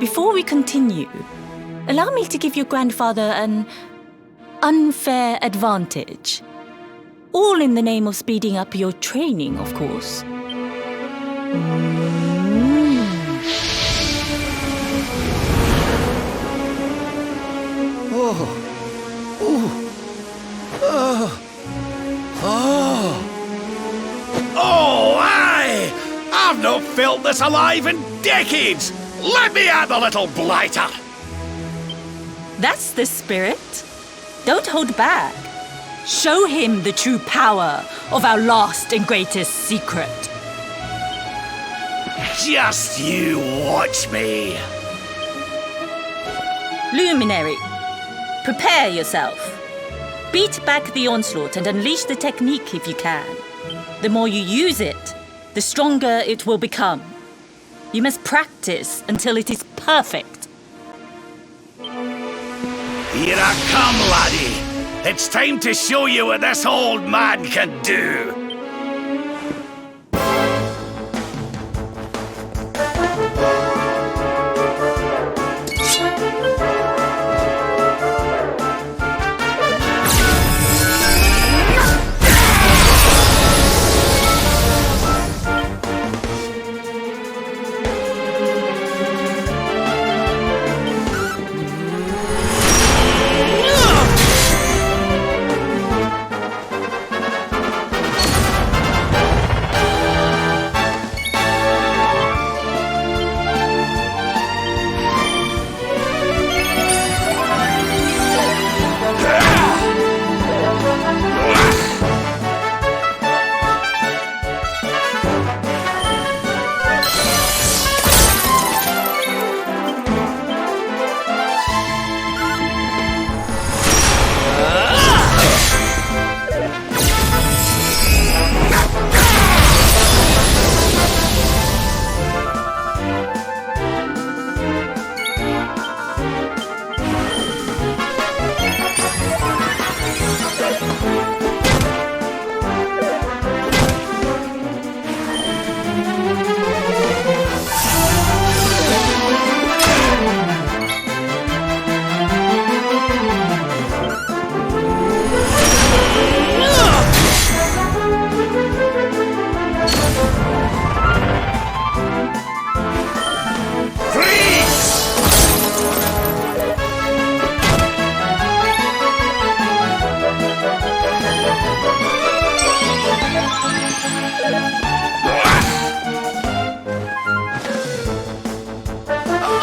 Before we continue, allow me to give your grandfather an unfair advantage. All in the name of speeding up your training, of course. Oh, aye! I've not felt this alive in decades! Let me at the little blighter! That's the spirit. Don't hold back. Show him the true power of our last and greatest secret. Just you watch me! Luminary, prepare yourself. Beat back the onslaught and unleash the technique if you can. The more you use it, the stronger it will become. You must practice until it is perfect. Here I come, laddie. It's time to show you what this old man can do.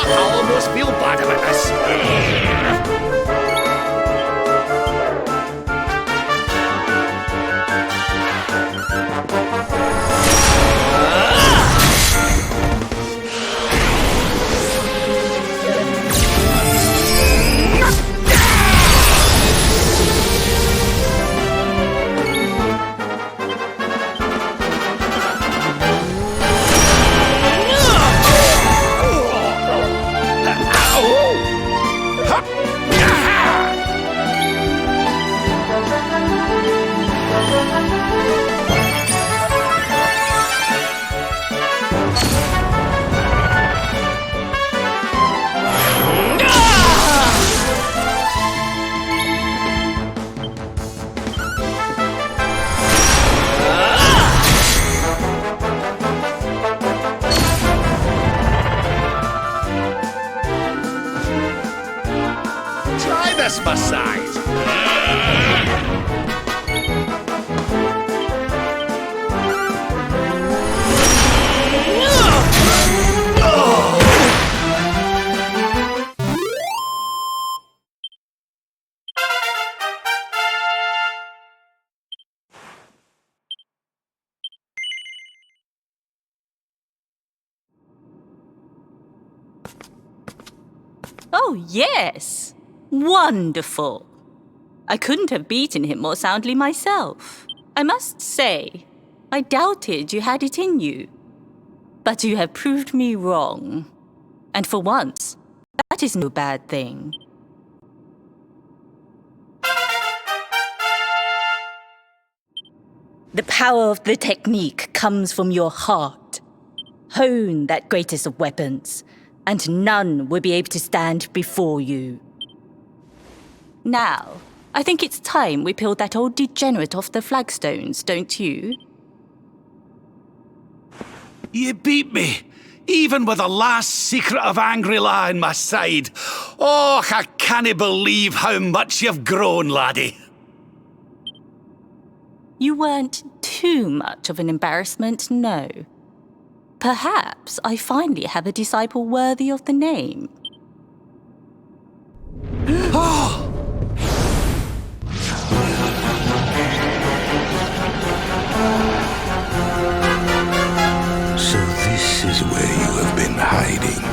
I almost feel bad about this. Try this massage. Oh, yes. Wonderful. I couldn't have beaten him more soundly myself. I must say, I doubted you had it in you. But you have proved me wrong. And for once, that is no bad thing. The power of the technique comes from your heart. Hone that greatest of weapons, and none will be able to stand before you. Now, I think it's time we peeled that old degenerate off the flagstones, don't you? You beat me, even with the last secret of Angry-La in my side. Oh, I can't believe how much you've grown, laddie. You weren't too much of an embarrassment, no. Perhaps I finally have a disciple worthy of the name. Oh! So this is where you have been hiding.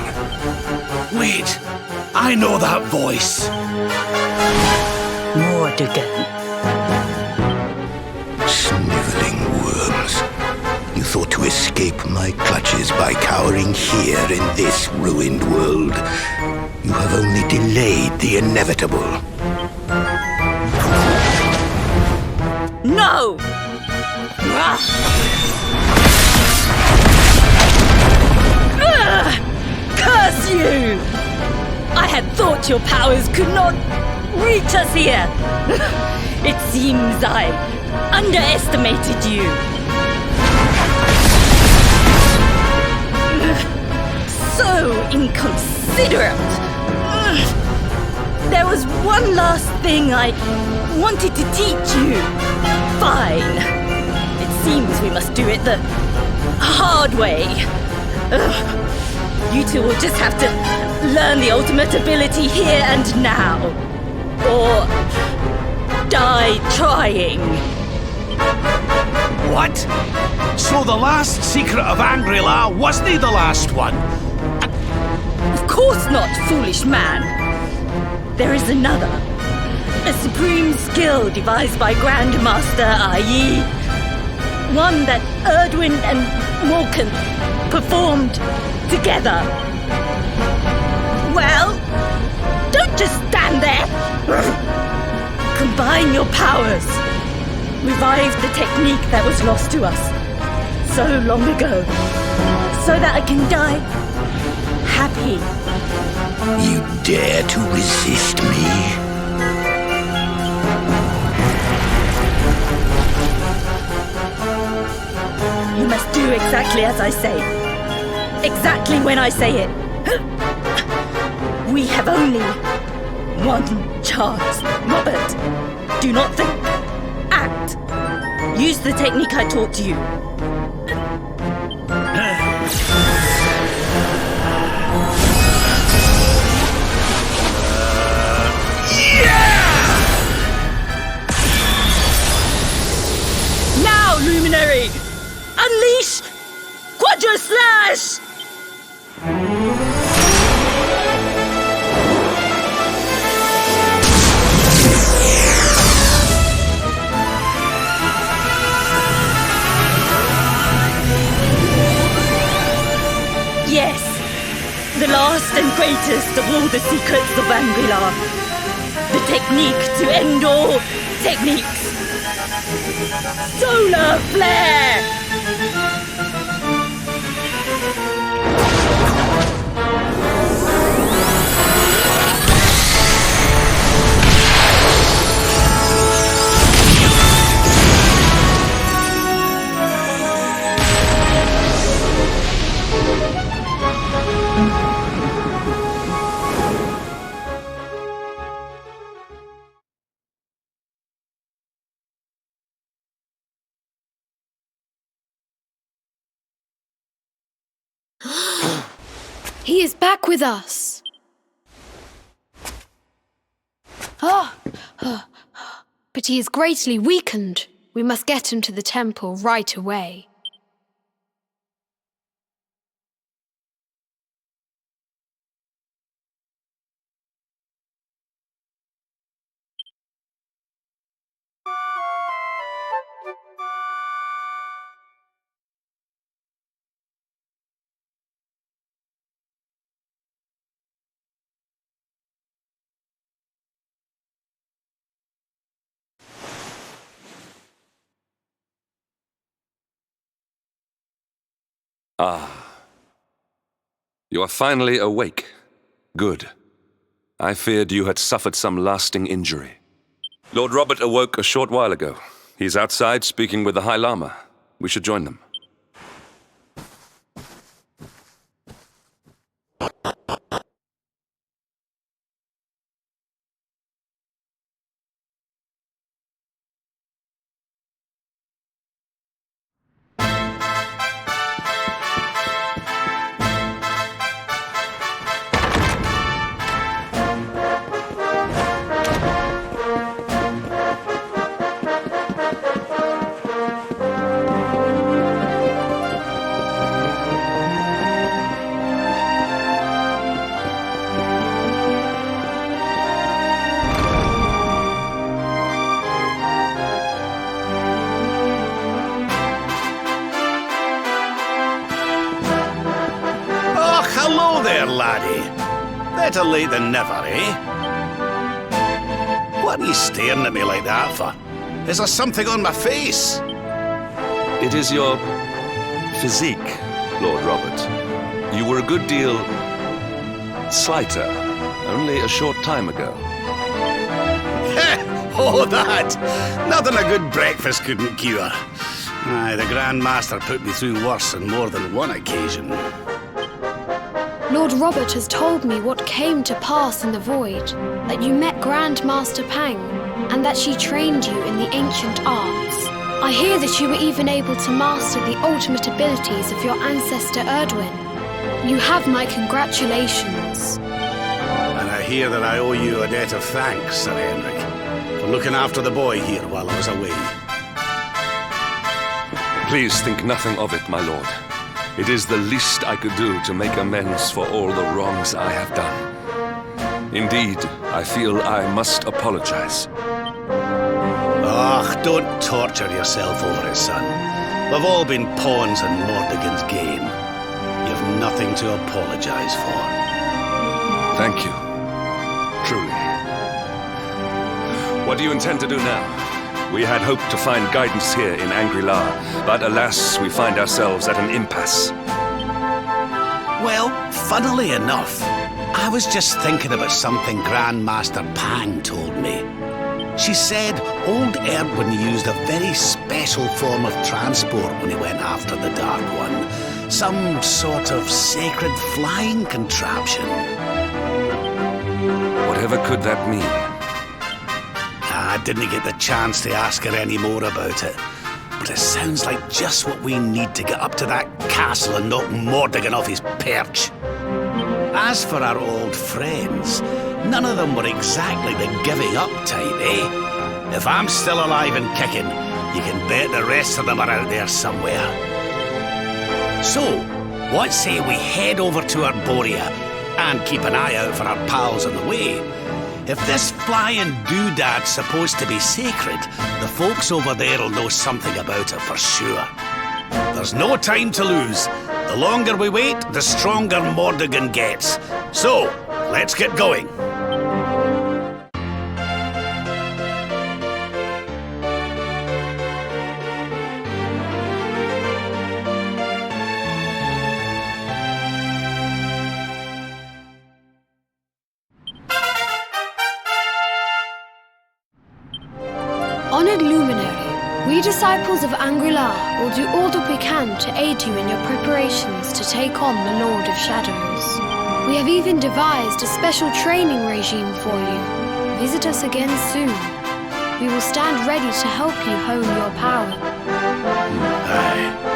Wait, I know that voice. Mordegon. Sniveling worms. You thought to escape my clutches by cowering here in this ruined world. You have only delayed the inevitable. No! Curse you! I had thought your powers could not reach us here. It seems I underestimated you. So inconsiderate. There was one last thing I wanted to teach you. Fine. It seems we must do it the hard way. You two will just have to learn the ultimate ability here and now. Or die trying. What? So the last secret of Angry-La wasn't the last one? Of course not, foolish man. There is another. A supreme skill devised by Grandmaster i.e. one that Erdwin and Morkan performed together. Well, don't just stand there. Combine your powers. Revive the technique that was lost to us so long ago, so that I can die happy. You dare to resist me? You must do exactly as I say. Exactly when I say it. We have only one chance, Robert. Do not think. Act. Use the technique I taught you. Now, Luminary! Unleash Quadra Slash! Yes, the last and greatest of all the secrets of Angry-La. The technique to end all techniques. Solar Flare! He is back with us. But he is greatly weakened. We must get him to the temple right away. Ah. You are finally awake. Good. I feared you had suffered some lasting injury. Lord Robert awoke a short while ago. He's outside speaking with the High Lama. We should join them. Hello there, laddie. Better late than never, eh? What are you staring at me like that for? Is there something on my face? It is your physique, Lord Robert. You were a good deal slighter only a short time ago. Oh, that! Nothing a good breakfast couldn't cure. Aye, the Grand Master put me through worse on more than one occasion. Lord Robert has told me what came to pass in the void, that you met Grand Master Pang, and that she trained you in the ancient arts. I hear that you were even able to master the ultimate abilities of your ancestor Erdwin. You have my congratulations. And I hear that I owe you a debt of thanks, Sir Henrik, for looking after the boy here while I was away. Please think nothing of it, my lord. It is the least I could do to make amends for all the wrongs I have done. Indeed, I feel I must apologize. Ugh, don't torture yourself over it, son. We've all been pawns in Mordegon's game. You've nothing to apologize for. Thank you. Truly. What do you intend to do now? We had hoped to find guidance here in Angri-La, but alas, we find ourselves at an impasse. Well, funnily enough, I was just thinking about something Grandmaster Pang told me. She said old Erdwin used a very special form of transport when he went after the Dark One. Some sort of sacred flying contraption. Whatever could that mean? I didn't get the chance to ask her any more about it, but it sounds like just what we need to get up to that castle and knock Mordegon off his perch. As for our old friends, none of them were exactly the giving up type, eh? If I'm still alive and kicking, you can bet the rest of them are out there somewhere. So, what say we head over to Arborea and keep an eye out for our pals on the way? If this flying doodad's supposed to be sacred, the folks over there will know something about it for sure. There's no time to lose. The longer we wait, the stronger Mordegon gets. So, let's get going. Honored Luminary, we disciples of Angri-La will do all that we can to aid you in your preparations to take on the Lord of Shadows. We have even devised a special training regime for you. Visit us again soon. We will stand ready to help you hone your power. Aye.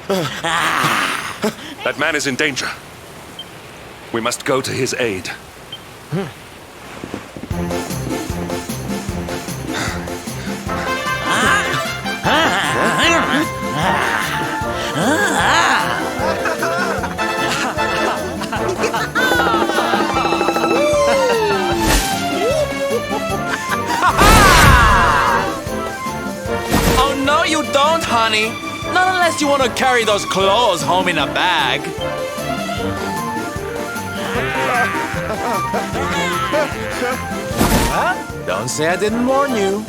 That man is in danger. We must go to his aid. Oh, no, you don't, honey. Not unless you want to carry those clothes home in a bag. Huh? Don't say I didn't warn you.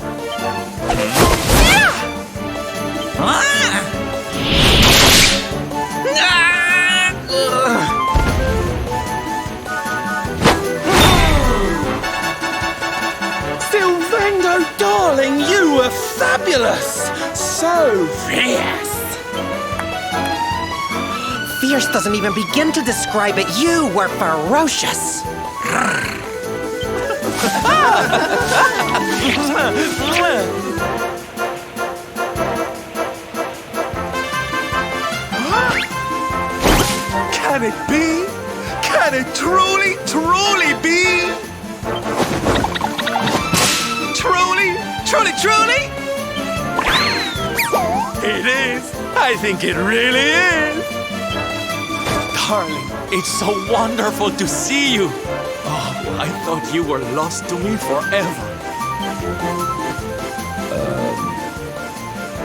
Sylvando, darling, you were fabulous! So fierce! Fierce doesn't even begin to describe it. You were ferocious. Can it be? Can it truly, truly be? Truly? It is. I think it really is. Darling, it's so wonderful to see you. Oh, I thought you were lost to me forever.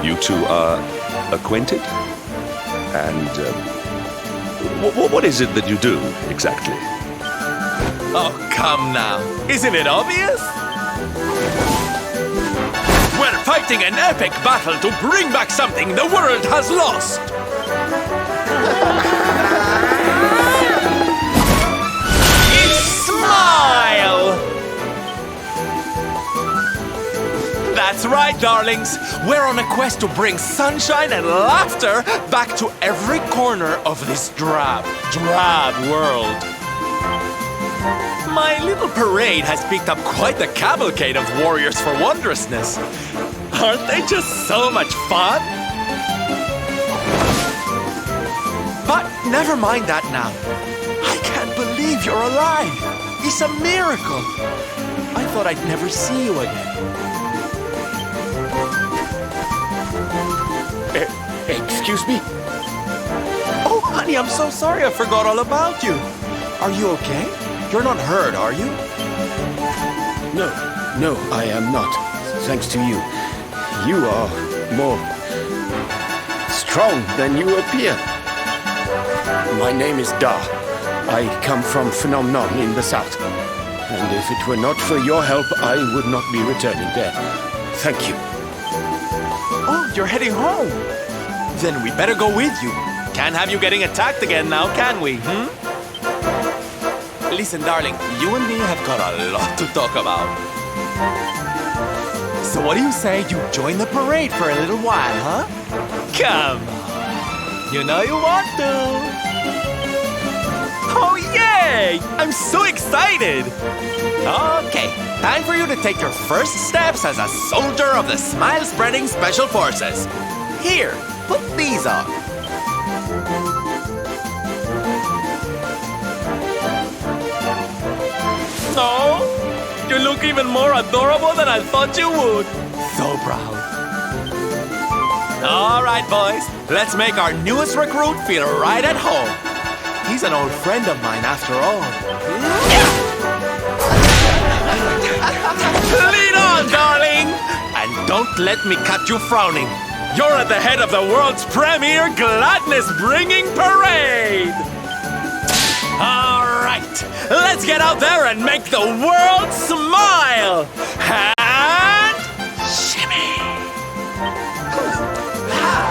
You two are acquainted? And what is it that you do, exactly? Oh, come now. Isn't it obvious? We're fighting an epic battle to bring back something the world has lost. It's Smile! That's right, darlings. We're on a quest to bring sunshine and laughter back to every corner of this drab world. My little parade has picked up quite the cavalcade of warriors for wondrousness. Aren't they just so much fun? But never mind that now. I can't believe you're alive. It's a miracle. I thought I'd never see you again. Excuse me? Oh, honey, I'm so sorry I forgot all about you. Are you okay? You're not hurt, are you? No, I am not. Thanks to you. You are more strong than you appear. My name is Da. I come from Phnom Nonh in the south. And if it were not for your help, I would not be returning there. Thank you. Oh, you're heading home. Then we better go with you. Can't have you getting attacked again now, can we? Listen, darling, you and me have got a lot to talk about. So what do you say you join the parade for a little while, huh? Come on. You know you want to. Oh, yay! I'm so excited! Okay, time for you to take your first steps as a soldier of the Smile-Spreading Special Forces. Here, put these on. No, you look even more adorable than I thought you would. So proud. All right, boys, let's make our newest recruit feel right at home. He's an old friend of mine after all. Lead on, darling! And don't let me catch you frowning. You're at the head of the world's premier gladness-bringing parade! All right, let's get out there and make the world smile! And shimmy! Yeah!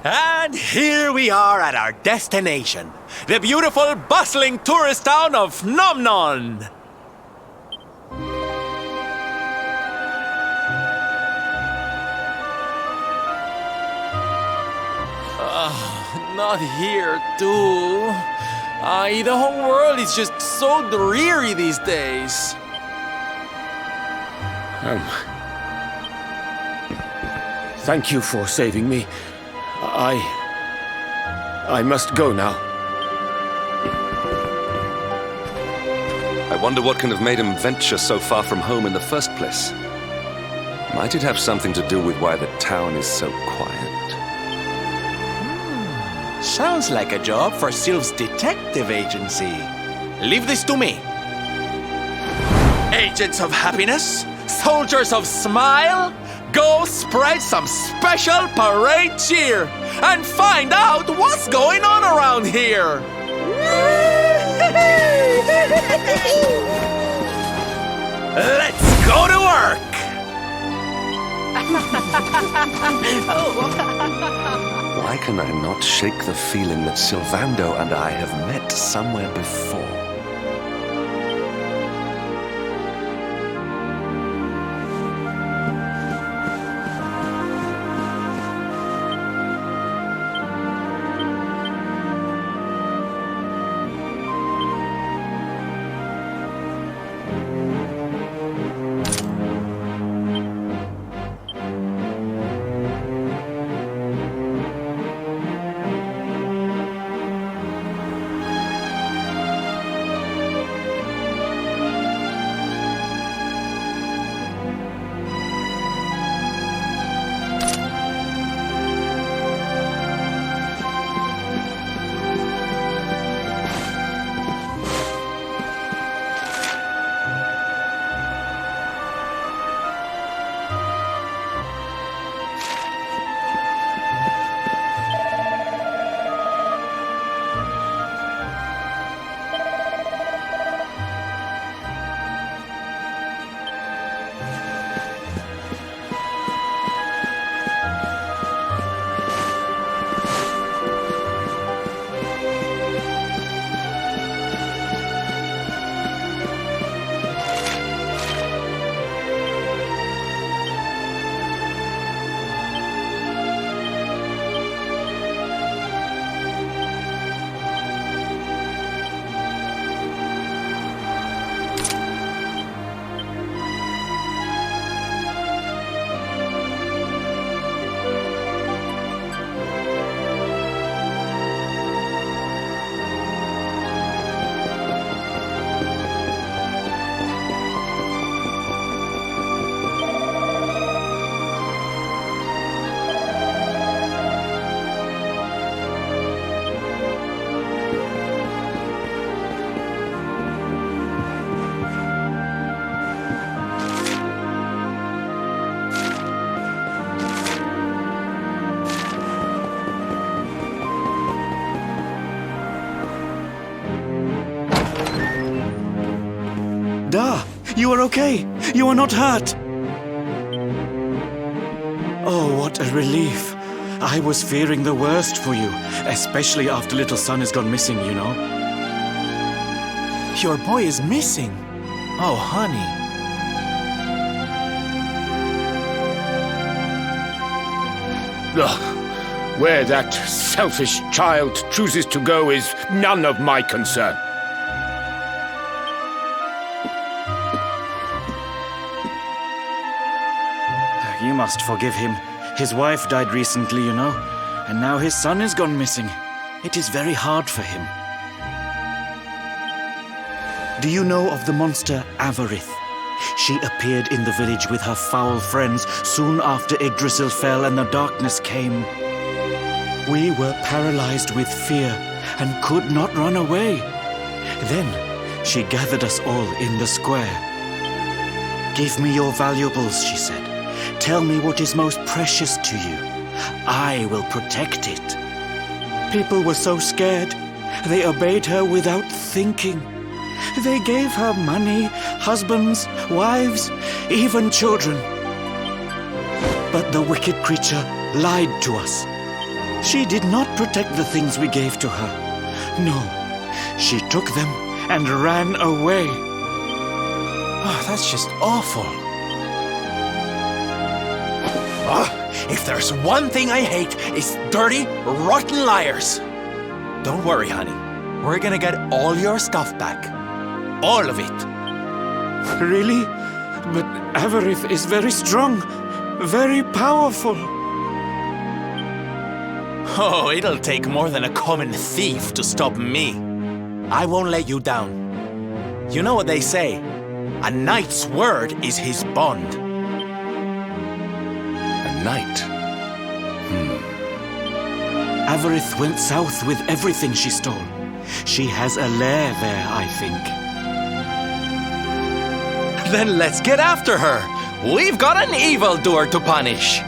And here we are at our destination, the beautiful, bustling tourist town of Phnom Nonh. Not here, too. The whole world is just so dreary these days. Thank you for saving me. I must go now. I wonder what can have made him venture so far from home in the first place. Might it have something to do with why the town is so quiet? Sounds like a job for Sylv's detective agency. Leave this to me. Agents of happiness, soldiers of smile, go spread some special parade cheer and find out what's going on around here. Let's go to work. Why can I not shake the feeling that Sylvando and I have met somewhere before? Da, you are okay. You are not hurt. Oh, what a relief. I was fearing the worst for you, especially after little son has gone missing, you know. Your boy is missing. Oh, honey. Ugh. Where that selfish child chooses to go is none of my concern. You must forgive him. His wife died recently, you know, and now his son has gone missing. It is very hard for him. Do you know of the monster Avarith? She appeared in the village with her foul friends soon after Yggdrasil fell and the darkness came. We were paralyzed with fear and could not run away. Then she gathered us all in the square. "Give me your valuables," she said. "Tell me what is most precious to you. I will protect it." People were so scared. They obeyed her without thinking. They gave her money, husbands, wives, even children. But the wicked creature lied to us. She did not protect the things we gave to her. No, she took them and ran away. Oh, that's just awful. Oh, if there's one thing I hate, it's dirty, rotten liars. Don't worry, honey. We're gonna get all your stuff back. All of it. Really? But Avarith is very strong, very powerful. Oh, it'll take more than a common thief to stop me. I won't let you down. You know what they say? A knight's word is his bond. A knight? Avarith went south with everything she stole. She has a lair there, I think. Then let's get after her. We've got an evildoer to punish.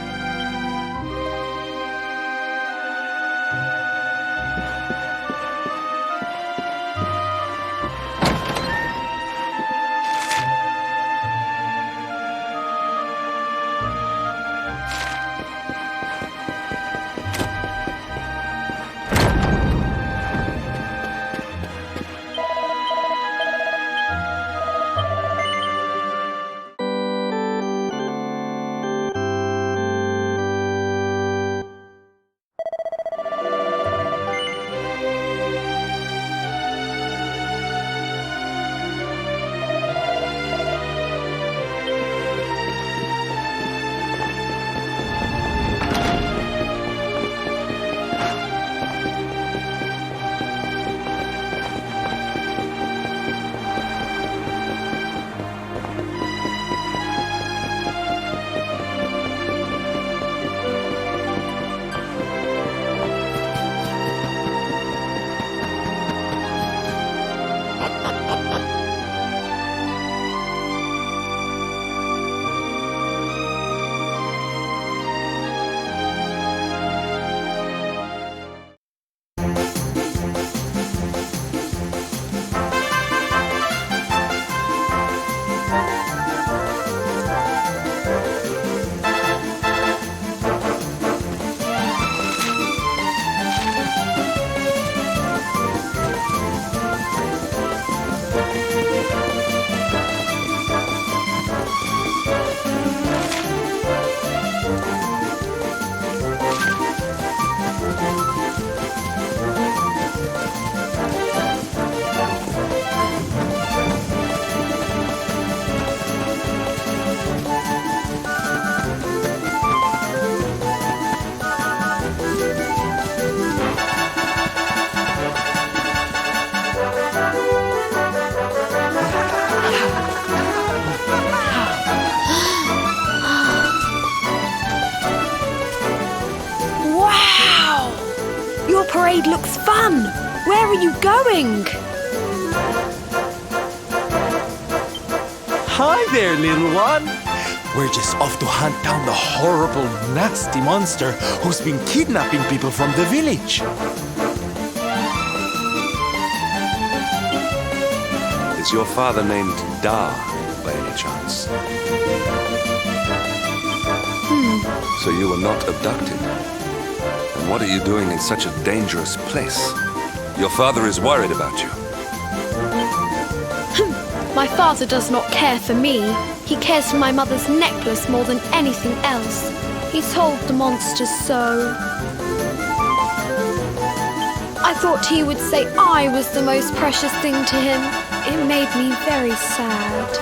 parade looks fun. Where are you going? Hi there, little one. We're just off to hunt down the horrible, nasty monster who's been kidnapping people from the village. Is your father named Da, by any chance? So you were not abducted? And what are you doing in such a dangerous place? Your father is worried about you. My father does not care for me. He cares for my mother's necklace more than anything else. He told the monsters so. I thought he would say I was the most precious thing to him. It made me very sad.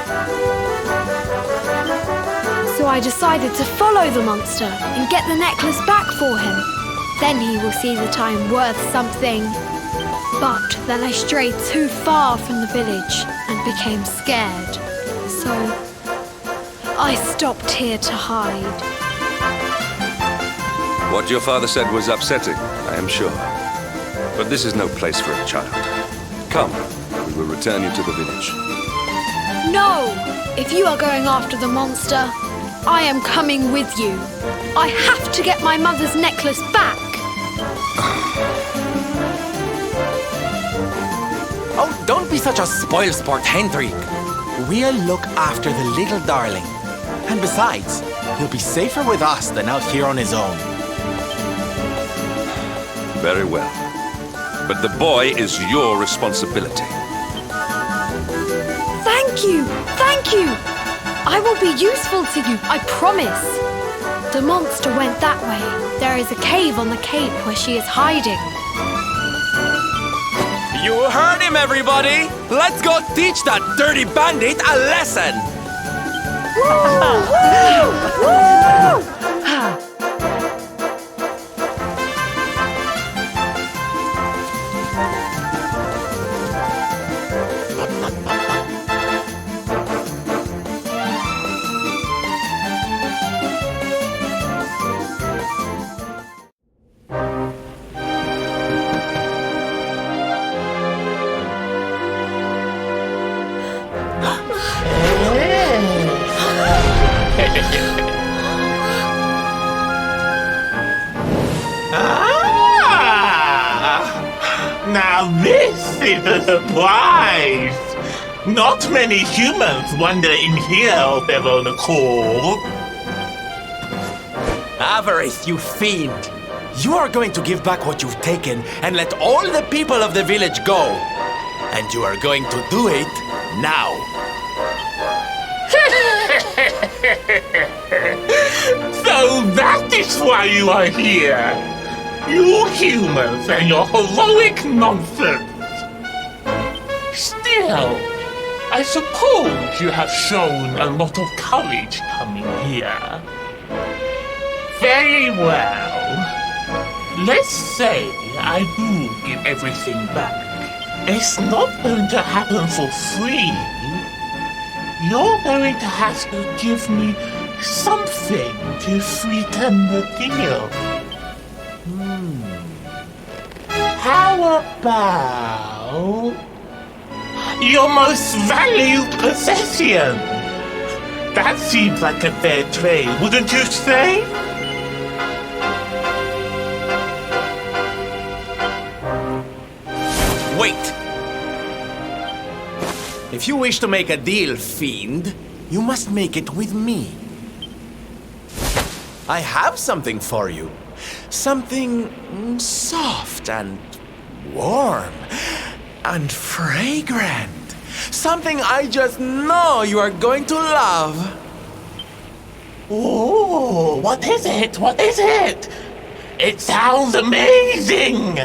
So I decided to follow the monster and get the necklace back for him. Then he will see that I am worth something. But then I strayed too far from the village and became scared. So I stopped here to hide. What your father said was upsetting, I am sure. But this is no place for a child. Come, we will return you to the village. No! If you are going after the monster, I am coming with you. I have to get my mother's necklace back. Oh, don't be such a spoilsport, Hendrik. We'll look after the little darling. And besides, he'll be safer with us than out here on his own. Very well. But the boy is your responsibility. Thank you! Thank you! I will be useful to you, I promise. The monster went that way. There is a cave on the cape where she is hiding. You heard him, everybody! Let's go teach that dirty bandit a lesson! Now this is a surprise! Not many humans wander in here of their own accord. Avarith, you fiend! You are going to give back what you've taken and let all the people of the village go. And you are going to do it now. So that is why you are here! You humans and your heroic nonsense! Still, I suppose you have shown a lot of courage coming here. Very well. Let's say I do give everything back. It's not going to happen for free. You're going to have to give me something to sweeten the deal. How about your most valued possession? That seems like a fair trade, wouldn't you say? Wait! If you wish to make a deal, fiend, you must make it with me. I have something for you. Something soft and warm and fragrant. Something I just know you are going to love. Oh, what is it? What is it? It sounds amazing!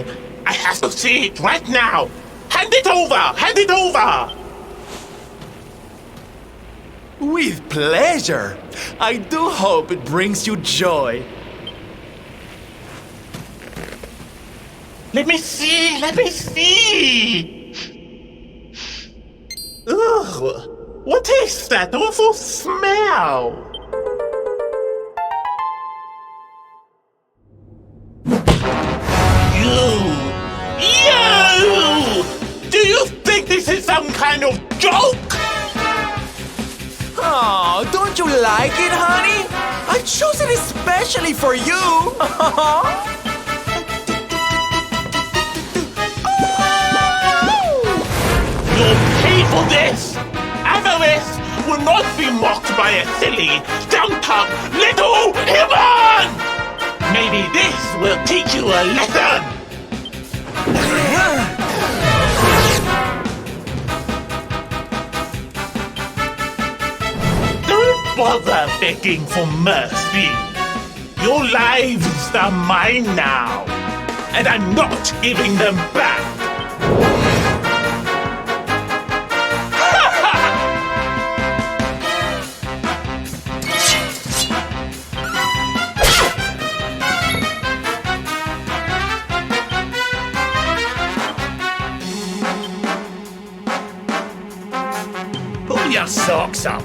I have to see it right now! Hand it over! Hand it over! With pleasure. I do hope it brings you joy. Let me see! Let me see! Ugh! What is that awful smell? You! Do you think this is some kind of joke? Oh, don't you like it, honey? I chose it especially for you. You'll pay for this! Avarith will not be mocked by a silly, stumped-up little human! Maybe this will teach you a lesson! Don't bother begging for mercy. Your lives are mine now, and I'm not giving them back. Pull your socks up.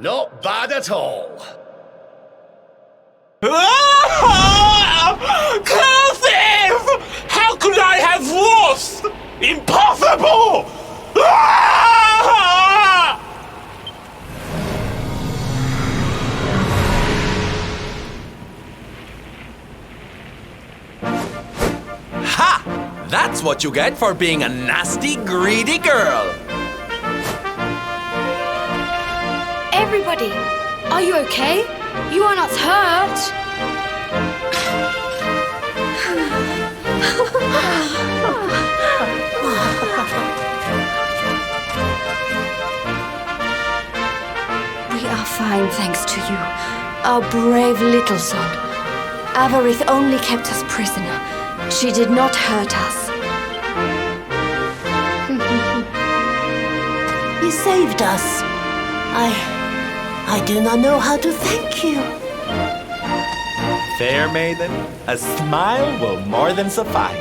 Not bad at all. Cursive! How could I have lost? Impossible! That's what you get for being a nasty, greedy girl. Everybody, are you okay? You are not hurt. We are fine, thanks to you, our brave little son. Avarith only kept us prisoner. She did not hurt us. You saved us. I do not know how to thank you. Fair maiden, a smile will more than suffice.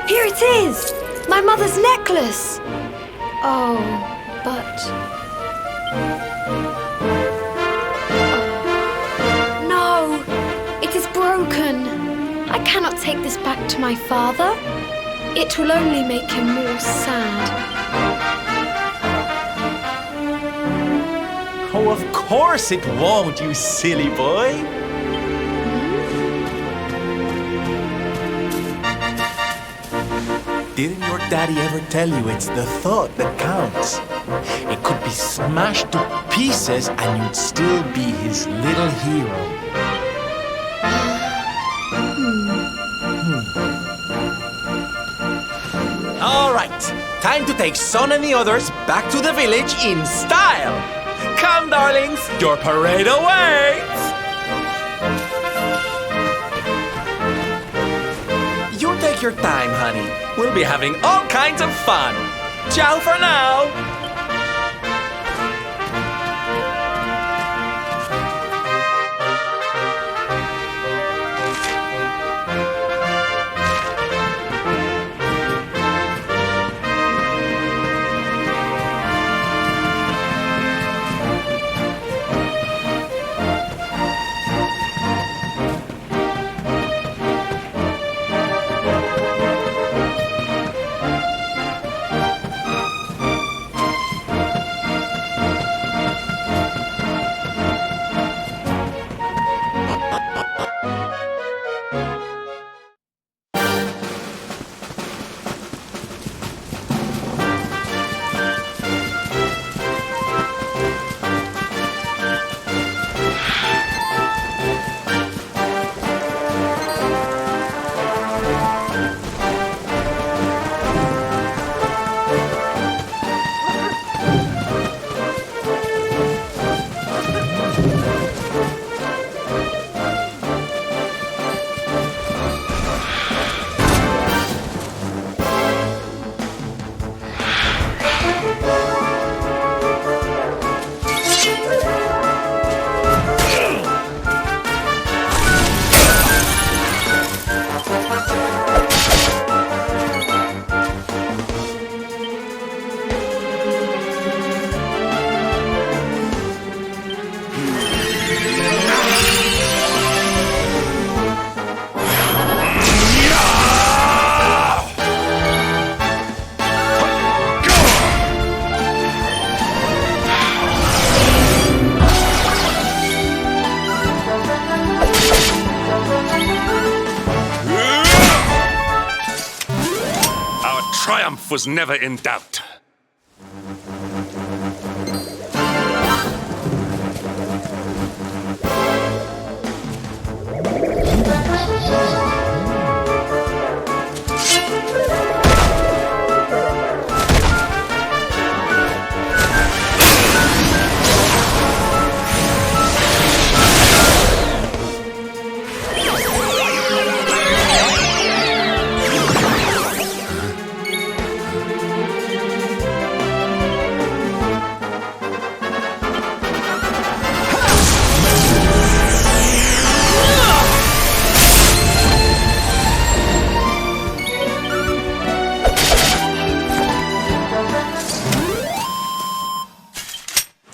Here it is! My mother's necklace! Oh, but... No! It is broken! I cannot take this back to my father. It will only make him more sad. Oh, of course it won't, you silly boy. Didn't your daddy ever tell you it's the thought that counts? It could be smashed to pieces and you'd still be his little hero. All right, time to take Son and the others back to the village in style. Come, darlings, your parade awaits. You take your time, honey. We'll be having all kinds of fun. Ciao for now. Triumph was never in doubt.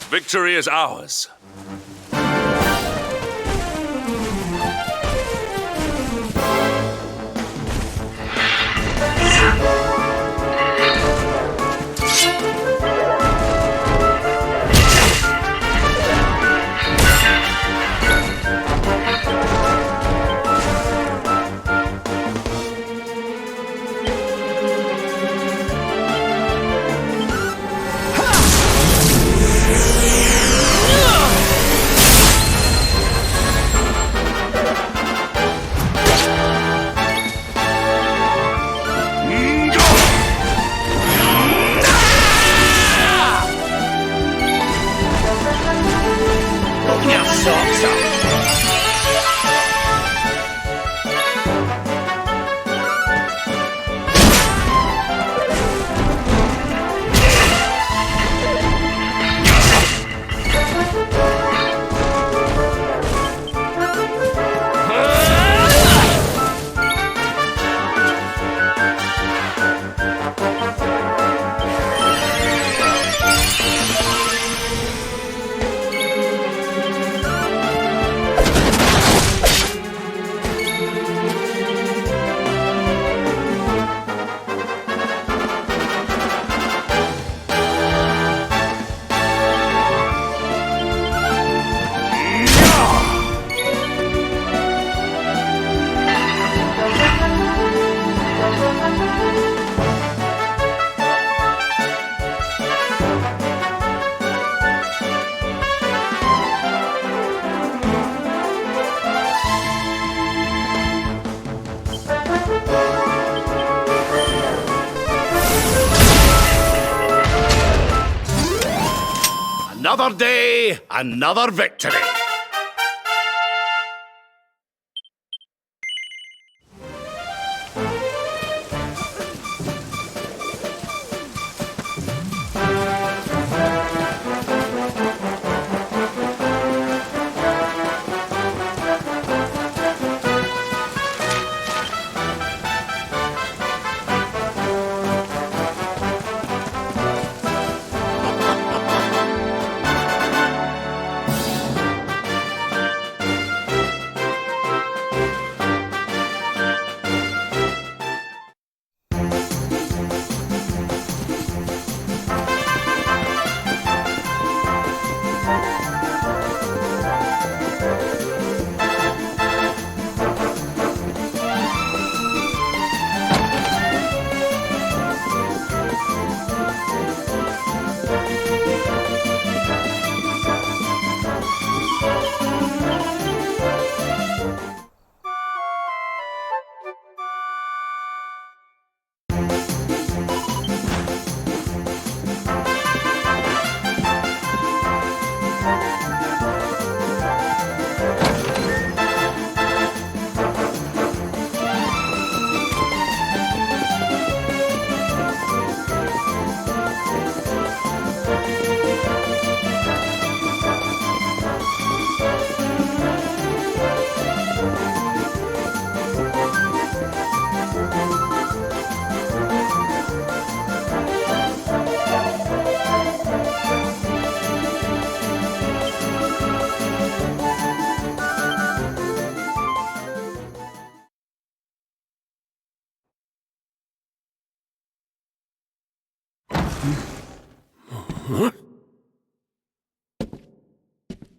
Victory is ours. socks up. Another day, another victory.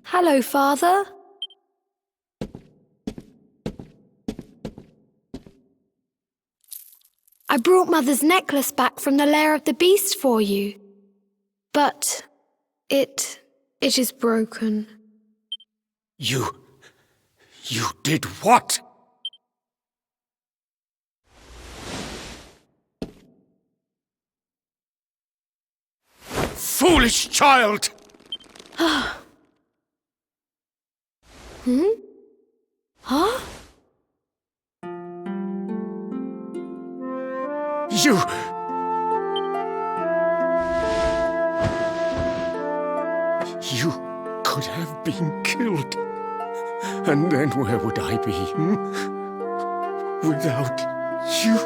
Hello, Father. I brought Mother's necklace back from the lair of the beast for you. But it is broken. You did what? Foolish child! Huh? You could have been killed. And then where would I be, without you?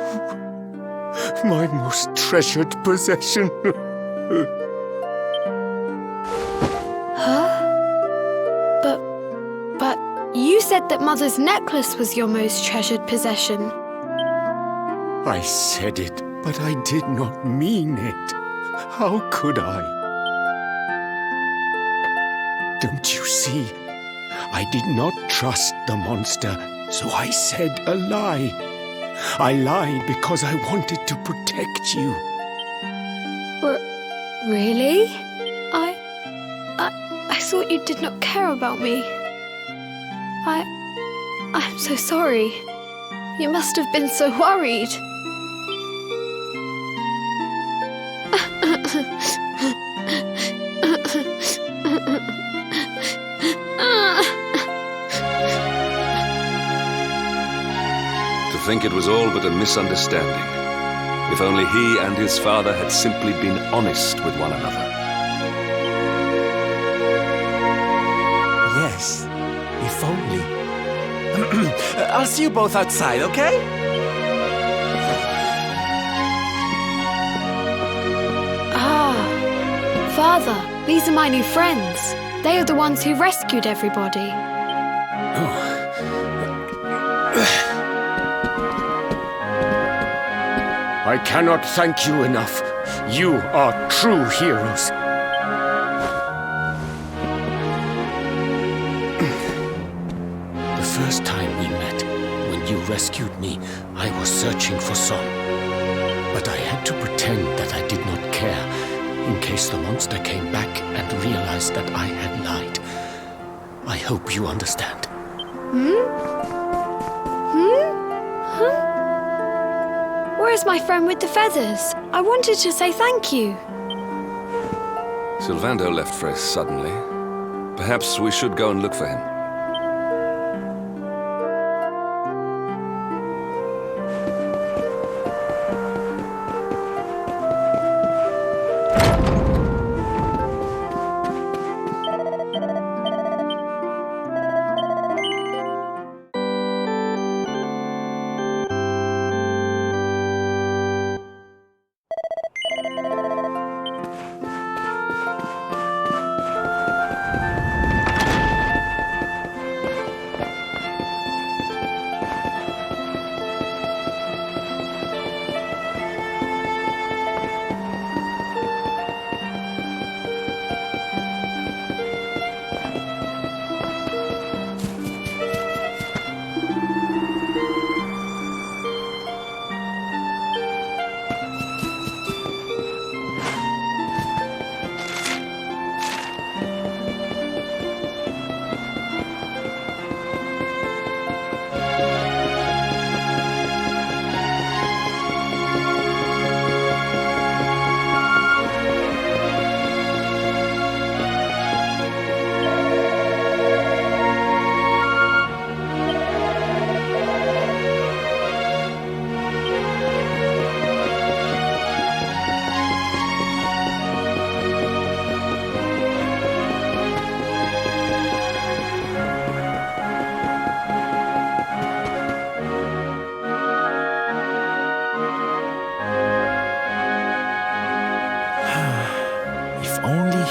My most treasured possession. Huh? But you said that Mother's necklace was your most treasured possession. I said it, but I did not mean it. How could I? Don't you see? I did not trust the monster, so I said a lie. I lied because I wanted to protect you. Really? I thought you did not care about me. I'm so sorry. You must have been so worried. think it was all but a misunderstanding. If only he and his father had simply been honest with one another. Yes, if only. I'll see you both outside, okay? Father, these are my new friends. They are the ones who rescued everybody. I cannot thank you enough. You are true heroes. The first time we met, when you rescued me, I was searching for Son. But I had to pretend that I did not care, in case the monster came back and realized that I had lied. I hope you understand. Where's my friend with the feathers? I wanted to say thank you. Sylvando left very suddenly. Perhaps we should go and look for him.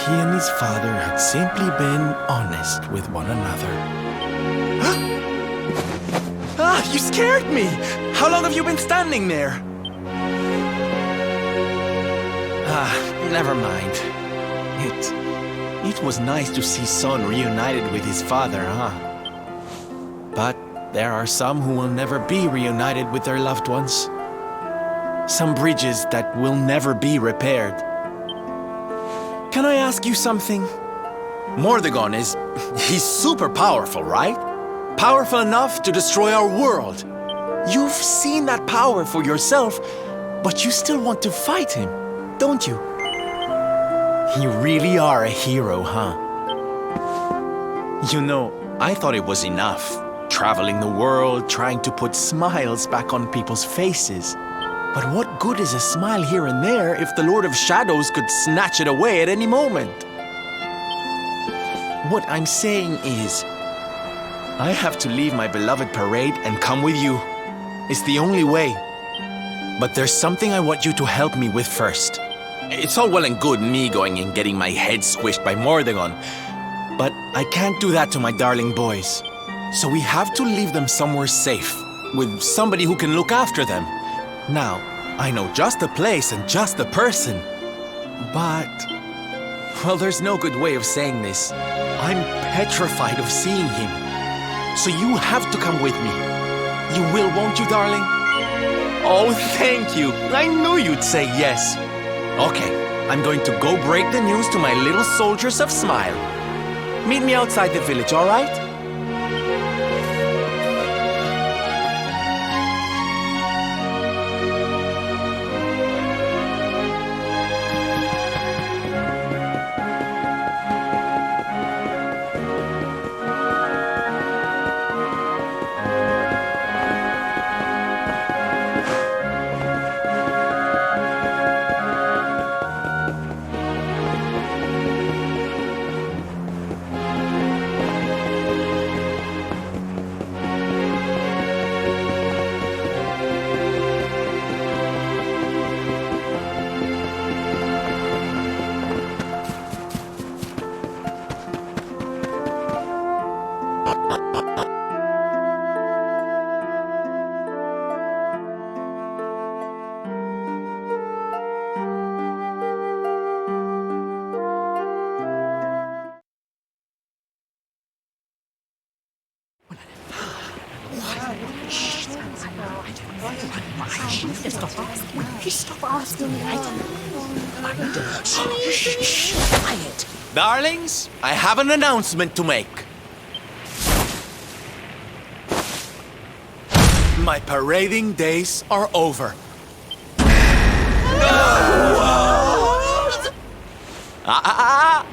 He and his father had simply been honest with one another. You scared me! How long have you been standing there? Never mind. It was nice to see Son reunited with his father, huh? But there are some who will never be reunited with their loved ones. Some bridges that will never be repaired. Can I ask you something? Mordegon he's super powerful, right? Powerful enough to destroy our world. You've seen that power for yourself, but you still want to fight him, don't you? You really are a hero, huh? You know, I thought it was enough. Traveling the world, trying to put smiles back on people's faces. But what good is a smile here and there if the Lord of Shadows could snatch it away at any moment? What I'm saying is, I have to leave my beloved parade and come with you. It's the only way. But there's something I want you to help me with first. It's all well and good me going and getting my head squished by Mordegon, but I can't do that to my darling boys. So we have to leave them somewhere safe, with somebody who can look after them. Now, I know just the place and just the person, but... well, there's no good way of saying this. I'm petrified of seeing him. So you have to come with me. You will, won't you, darling? Oh, thank you. I knew you'd say yes. Okay, I'm going to go break the news to my little soldiers of Smile. Meet me outside the village, all right? Darlings, I have an announcement to make. My parading days are over.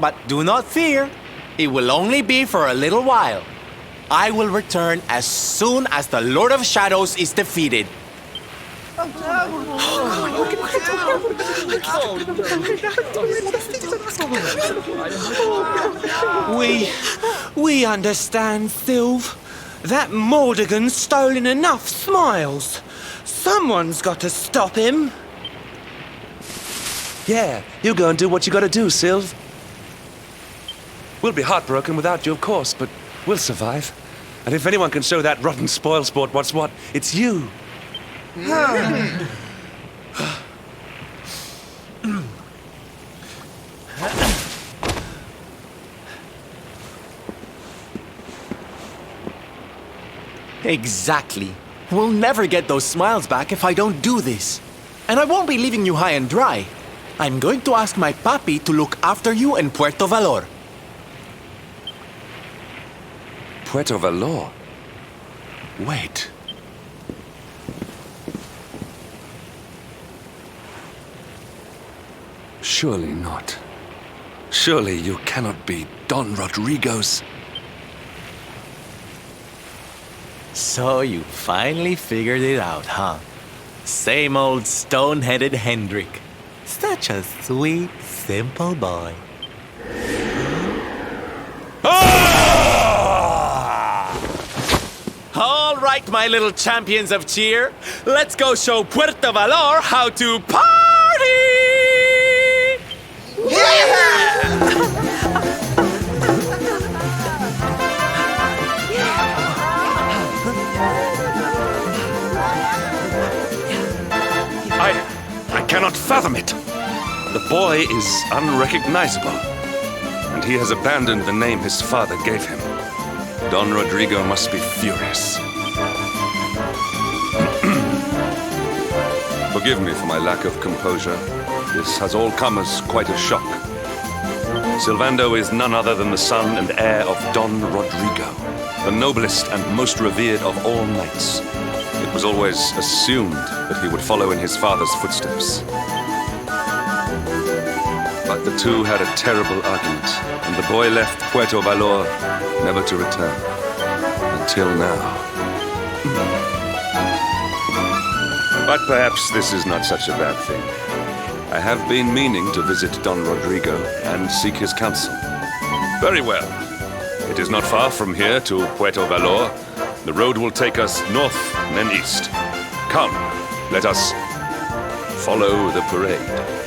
But do not fear. It will only be for a little while. I will return as soon as the Lord of Shadows is defeated. We understand, Sylv. That Mordegon's stolen enough smiles. Someone's got to stop him. Yeah, you go and do what you gotta do, Sylv. We'll be heartbroken without you, of course, but we'll survive. And if anyone can show that rotten spoilsport what's what, it's you. Exactly. We'll never get those smiles back if I don't do this. And I won't be leaving you high and dry. I'm going to ask my papi to look after you in Puerto Valor. Puerto Valor? Wait. Surely not. Surely you cannot be Don Rodrigo's... So you finally figured it out, huh? Same old stone-headed Hendrik. Such a sweet, simple boy. All right, my little champions of cheer. Let's go show Puerto Valor how to party! I cannot fathom it. The boy is unrecognizable, and he has abandoned the name his father gave him. Don Rodrigo must be furious. Forgive me for my lack of composure. This has all come as quite a shock. Sylvando is none other than the son and heir of Don Rodrigo, the noblest and most revered of all knights. It was always assumed that he would follow in his father's footsteps. But the two had a terrible argument, and the boy left Puerto Valor never to return. Until now. But perhaps this is not such a bad thing. I have been meaning to visit Don Rodrigo and seek his counsel. Very well. It is not far from here to Puerto Valor. The road will take us north and then east. Come, let us follow the parade.